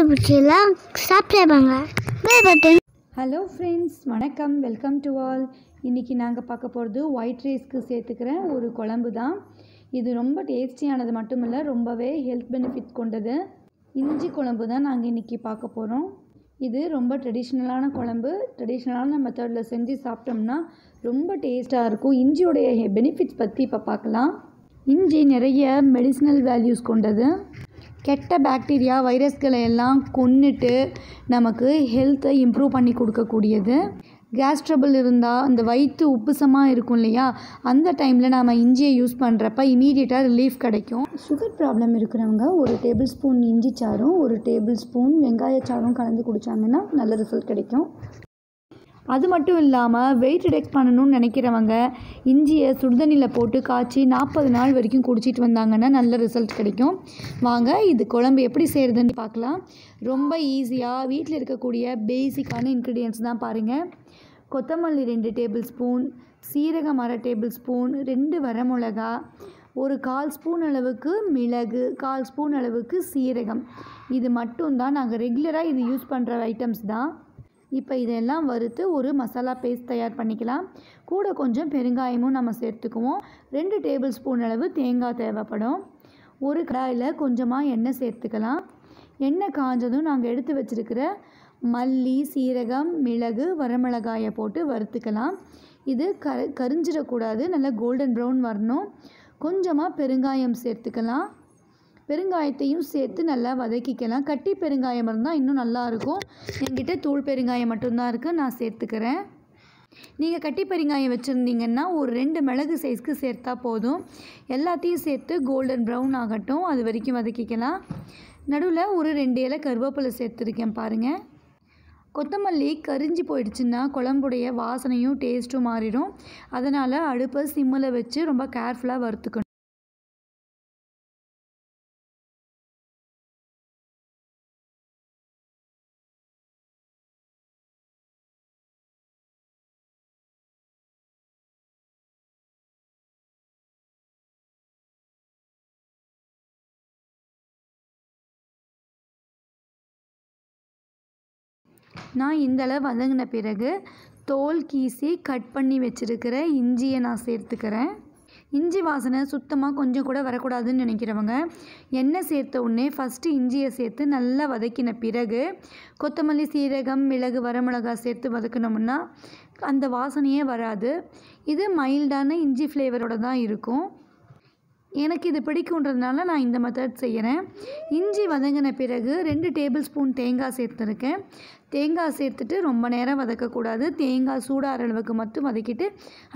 பிடிச்சலாம் சாப்பிடுவாங்க. Hello friends, வணக்கம், welcome to all. இன்றைக்கி நாங்கள் பார்க்க போகிறது ஒயிட் ரைஸ்க்கு சேர்த்துக்கிற ஒரு குழம்பு தான். இது ரொம்ப டேஸ்டியானது மட்டும் இல்லை, ரொம்பவே ஹெல்த் பெனிஃபிட் கொண்டது. இஞ்சி குழம்பு தான் நாங்கள் இன்றைக்கி பார்க்க போகிறோம். இது ரொம்ப ட்ரெடிஷ்னலான குழம்பு. ட்ரெடிஷ்னலான மெத்தடில் செஞ்சு சாப்பிட்டோம்னா ரொம்ப டேஸ்ட்டாக இருக்கும். இஞ்சியோடைய பெனிஃபிட்ஸ் பற்றி இப்போ பார்க்கலாம். இஞ்சி நிறைய மெடிசினல் வேல்யூஸ் கொண்டது. கெட்ட பாக்டீரியா வைரஸ்களை எல்லாம் கொன்னுட்டு நமக்கு ஹெல்த்தை இம்ப்ரூவ் பண்ணி கொடுக்கக்கூடியது. கேஸ் ட்ரபிள் இருந்தால் அந்த வயிற்று உப்புசமாக இருக்கும் இல்லையா, அந்த டைமில் நாம் இஞ்சியை யூஸ் பண்ணுறப்ப இமீடியட்டாக ரிலீஃப் கிடைக்கும். சுகர் ப்ராப்ளம் இருக்கிறவங்க ஒரு டேபிள் ஸ்பூன் இஞ்சி சாறும் ஒரு டேபிள் ஸ்பூன் வெங்காயச்சாறும் கலந்து குடித்தாங்கன்னா நல்ல ரிசல்ட் கிடைக்கும். அது மட்டும் இல்லாமல் வெயிட் ரிடக்ட் பண்ணணும்னு நினைக்கிறவங்க இஞ்சியை சுடுதண்ணியில் போட்டு காய்ச்சி 40 நாள் வரைக்கும் குடிச்சிட்டு வந்தாங்கன்னா நல்ல ரிசல்ட் கிடைக்கும். வாங்க இது குழம்பு எப்படி செய்கிறதுன்னு பார்க்கலாம். ரொம்ப ஈஸியாக வீட்டில் இருக்கக்கூடிய பேசிக்கான இன்க்ரீடியன்ட்ஸ் தான் பாருங்கள். கொத்தமல்லி 2 டேபிள் ஸ்பூன், சீரகம் 1/2 டேபிள் ஸ்பூன், 2 வரமிளகா, ஒரு 1/4 ஸ்பூன் அளவுக்கு மிளகு, 1/4 ஸ்பூன் அளவுக்கு சீரகம். இது மட்டும்தான் நாங்கள் ரெகுலராக இது யூஸ் பண்ணுற ஐட்டம்ஸ் தான். இப்போ இதெல்லாம் வறுத்து ஒரு மசாலா பேஸ்ட் தயார் பண்ணிக்கலாம். கூட கொஞ்சம் பெருங்காயமும் நம்ம சேர்த்துக்குவோம். 2 டேபிள் ஸ்பூன் அளவு தேங்காய் தேவைப்படும். ஒரு கடாயில் கொஞ்சமாக எண்ணெய் சேர்த்துக்கலாம். எண்ணெய் காஞ்சதும் நாங்கள் எடுத்து வச்சுருக்கிற மல்லி, சீரகம், மிளகு, வரமிளகாயை போட்டு வறுத்துக்கலாம். இது கரிஞ்சிடக்கூடாது, நல்லா கோல்டன் ப்ரௌன் வரணும். கொஞ்சமாக பெருங்காயம் சேர்த்துக்கலாம். பெருங்காயத்தையும் சேர்த்து நல்லா வதக்கிக்கலாம். கட்டி பெருங்காயம் இருந்தால் இன்னும் நல்லாயிருக்கும். என்கிட்ட தூள் பெருங்காயம் மட்டும்தான் இருக்குது, நான் சேர்த்துக்கிறேன். நீங்கள் கட்டி பெருங்காயம் வச்சுருந்தீங்கன்னா ஒரு 2 மிளகு சைஸ்க்கு சேர்த்தா போதும். எல்லாத்தையும் சேர்த்து கோல்டன் ப்ரௌன் ஆகட்டும், அது வரைக்கும் வதக்கிக்கலாம். நடுவில் ஒரு 2 இலை கருவேப்பிலை சேர்த்துருக்கேன் பாருங்கள். கொத்தமல்லி கரிஞ்சி போயிடுச்சுன்னா குழம்புடைய வாசனையும் டேஸ்ட்டும் மாறிடும். அதனால் அடுப்பை சிம்மில் வச்சு ரொம்ப கேர்ஃபுல்லாக வறுத்துக்கணும். நான் இந்தளவு வதங்கின பிறகு தோல் கீசி கட் பண்ணி வச்சுருக்கிற இஞ்சியை நான் சேர்த்துக்கிறேன். இஞ்சி வாசனை சுத்தமாக கொஞ்சம் கூட வரக்கூடாதுன்னு நினைக்கிறவங்க எண்ணெய் சேர்த்த உடனே ஃபஸ்ட்டு இஞ்சியை சேர்த்து நல்லா வதக்கின பிறகு கொத்தமல்லி, சீரகம், மிளகு, வரமிளகாய் சேர்த்து வதக்கினோம்னா அந்த வாசனையே வராது. இது மைல்டான இஞ்சி ஃப்ளேவரோடு தான் இருக்கும். எனக்கு இது பிடிக்குன்றதுனால நான் இந்த மெத்தட் செய்கிறேன். இஞ்சி வதங்கின பிறகு 2 டேபிள் ஸ்பூன் தேங்காய் சேர்த்துருக்கேன். தேங்காய் சேர்த்துட்டு ரொம்ப நேரம் வதக்கக்கூடாது. தேங்காய் சூடாகிற அளவுக்கு மட்டும் வதக்கிட்டு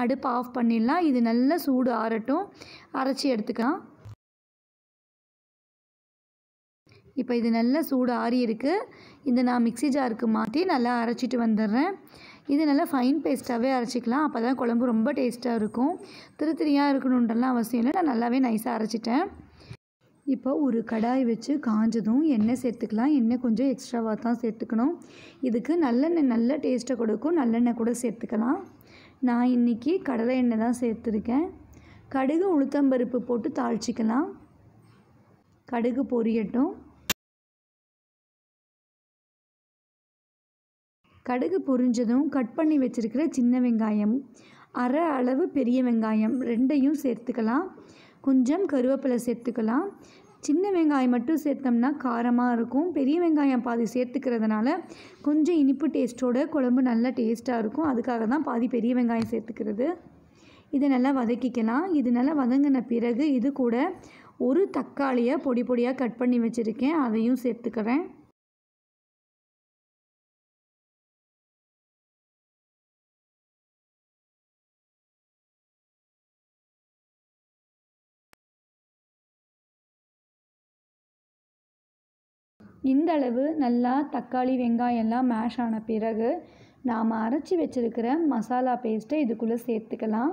அடுப்பு ஆஃப் பண்ணிடலாம். இது நல்லா சூடு ஆறட்டும், அரைச்சி எடுத்துக்கலாம். இப்போ இது நல்லா சூடு ஆறி இருக்குது. இதை நான் மிக்ஸி ஜாருக்கு மாற்றி நல்லா அரைச்சிட்டு வந்துடுறேன். இது நல்லா ஃபைன் பேஸ்ட்டாகவே அரைச்சிக்கலாம். அப்போ தான் குழம்பு ரொம்ப டேஸ்ட்டாக இருக்கும். திருத்திரியாக இருக்கணுன்றலாம் அவசியம் இல்லை. நான் நல்லாவே நைஸாக அரைச்சிட்டேன். இப்போ ஒரு கடாய் வச்சு காஞ்சதும் எண்ணெய் சேர்த்துக்கலாம். எண்ணெய் கொஞ்சம் எக்ஸ்ட்ராவாக தான் சேர்த்துக்கணும். இதுக்கு நல்லெண்ணெய் நல்ல டேஸ்ட்டை கொடுக்கும். நல்லெண்ணெய் கூட சேர்த்துக்கலாம். நான் இன்றைக்கி கடலை எண்ணெய் தான் சேர்த்துருக்கேன். கடுகு, உளுத்தம்பருப்பு போட்டு தாளிச்சிக்கலாம். கடுகு பொரியட்டும். கடுகு பொரிஞ்சதும் கட் பண்ணி வச்சுருக்கிற சின்ன வெங்காயம், அரை அளவு பெரிய வெங்காயம் 2ஐயும் சேர்த்துக்கலாம். கொஞ்சம் கருவேப்பிலை சேர்த்துக்கலாம். சின்ன வெங்காயம் மட்டும் சேர்த்தோம்னா காரமாக இருக்கும். பெரிய வெங்காயம் பாதி சேர்த்துக்கிறதுனால கொஞ்சம் இனிப்பு டேஸ்ட்டோட குழம்பு நல்லா டேஸ்ட்டாக இருக்கும். அதுக்காக தான் பாதி பெரிய வெங்காயம் சேர்த்துக்கிறது. இதை நல்லா வதக்கிக்கலாம். இது நல்லா வதங்கின பிறகு இது கூட ஒரு தக்காளியை பொடி பொடியாக கட் பண்ணி வச்சுருக்கேன், அதையும் சேர்த்துக்கிறேன். இந்தளவு நல்லா தக்காளி, வெங்காயம்லாம் மேஷ் ஆன பிறகு நாம் அரைச்சி வச்சுருக்கிற மசாலா பேஸ்ட்டை இதுக்குள்ளே சேர்த்துக்கலாம்.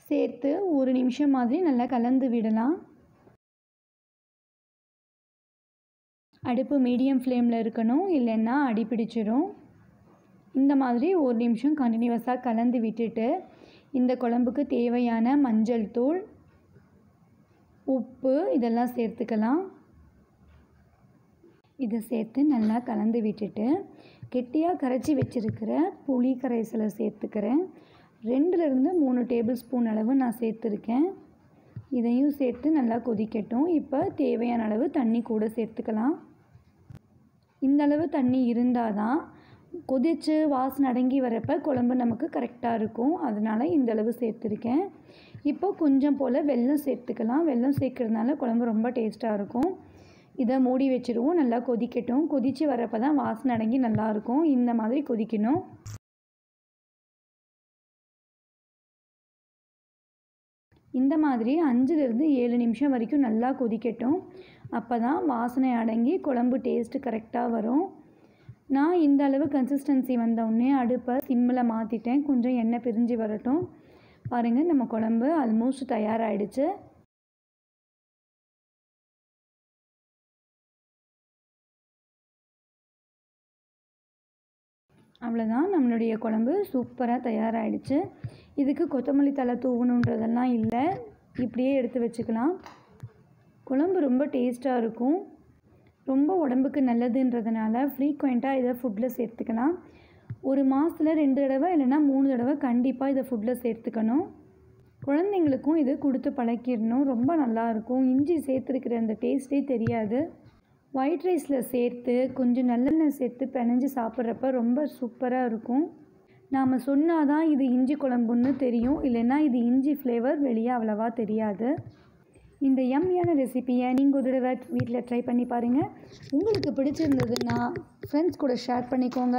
சேர்த்து ஒரு நிமிஷம் மாதிரி நல்லா கலந்து விடலாம். அடுப்பு மீடியம் ஃப்ளேமில் இருக்கணும், இல்லைன்னா அடி பிடிச்சிடும். இந்த மாதிரி ஒரு நிமிஷம் கண்டினியூஸாக கலந்து விட்டுட்டு இந்த குழம்புக்கு தேவையான மஞ்சள் தூள், உப்பு இதெல்லாம் சேர்த்துக்கலாம். இதை சேர்த்து நல்லா கலந்து விட்டுட்டு கெட்டியாக கரைச்சி வச்சுருக்கிற புளி கரைசலை சேர்த்துக்கிறேன். 2லேருந்து 3 டேபிள் ஸ்பூன் அளவு நான் சேர்த்துருக்கேன். இதையும் சேர்த்து நல்லா கொதிக்கட்டும். இப்போ தேவையான அளவு தண்ணி கூட சேர்த்துக்கலாம். இந்த அளவு தண்ணி இருந்தால் தான் கொதித்து வாசனை அடங்கி வரப்போ குழம்பு நமக்கு கரெக்டாக இருக்கும். அதனால் இந்த அளவு சேர்த்துருக்கேன். இப்போ கொஞ்சம் போல் வெல்லம் சேர்த்துக்கலாம். வெல்லம் சேர்க்கறதுனால குழம்பு ரொம்ப டேஸ்ட்டாக இருக்கும். இதை மூடி வச்சுருவோம். நல்லா கொதிக்கட்டும். கொதித்து வரப்போ தான் வாசனை அடங்கி நல்லாயிருக்கும். இந்த மாதிரி கொதிக்கணும். இந்த மாதிரி 5லேருந்து 7 நிமிஷம் வரைக்கும் நல்லா கொதிக்கட்டும். அப்போ தான் வாசனை அடங்கி குழம்பு டேஸ்ட்டு கரெக்டாக வரும். நான் இந்த அளவு கன்சிஸ்டன்சி வந்தவுடனே அடுப்பை சிம்மில் மாற்றிட்டேன். கொஞ்சம் எண்ணெய் பிரிஞ்சு வரட்டும். பாருங்கள், நம்ம குழம்பு ஆல்மோஸ்ட் தயாராகிடுச்சு. அவ்வளோதான், நம்மளுடைய குழம்பு சூப்பராக தயாராகிடுச்சு. இதுக்கு கொத்தமல்லி தழை தூவணுன்றதெல்லாம் இல்லை, இப்படியே எடுத்து வச்சுக்கலாம். குழம்பு ரொம்ப டேஸ்ட்டாக இருக்கும். ரொம்ப உடம்புக்கு நல்லதுன்றதுனால ஃப்ரீக்வெண்ட்டாக இதை ஃபுட்டில் சேர்த்துக்கலாம். ஒரு மாதத்தில் 2 தடவை இல்லைனா 3 தடவை கண்டிப்பாக இதை ஃபுட்டில் சேர்த்துக்கணும். குழந்தைங்களுக்கும் இது கொடுத்து பழக்கிடணும். ரொம்ப நல்லாயிருக்கும். இஞ்சி சேர்த்துருக்கிற அந்த டேஸ்ட்டே தெரியாது. ஒயிட் ரைஸில் சேர்த்து கொஞ்சம் நல்லெண்ணெய் சேர்த்து பிணைஞ்சு சாப்பிட்றப்ப ரொம்ப சூப்பராக இருக்கும். நாம் சொன்னால் தான் இது இஞ்சி குழம்புன்னு தெரியும், இல்லைன்னா இது இஞ்சி ஃப்ளேவர் வெளியே அவ்வளவா தெரியாது. இந்த யம்மியான ரெசிபியை நீங்கள் ஒரு தடவை வீட்டில் ட்ரை பண்ணி பாருங்கள். உங்களுக்கு பிடிச்சிருந்ததுன்னா ஃப்ரெண்ட்ஸ் கூட ஷேர் பண்ணிக்கோங்க.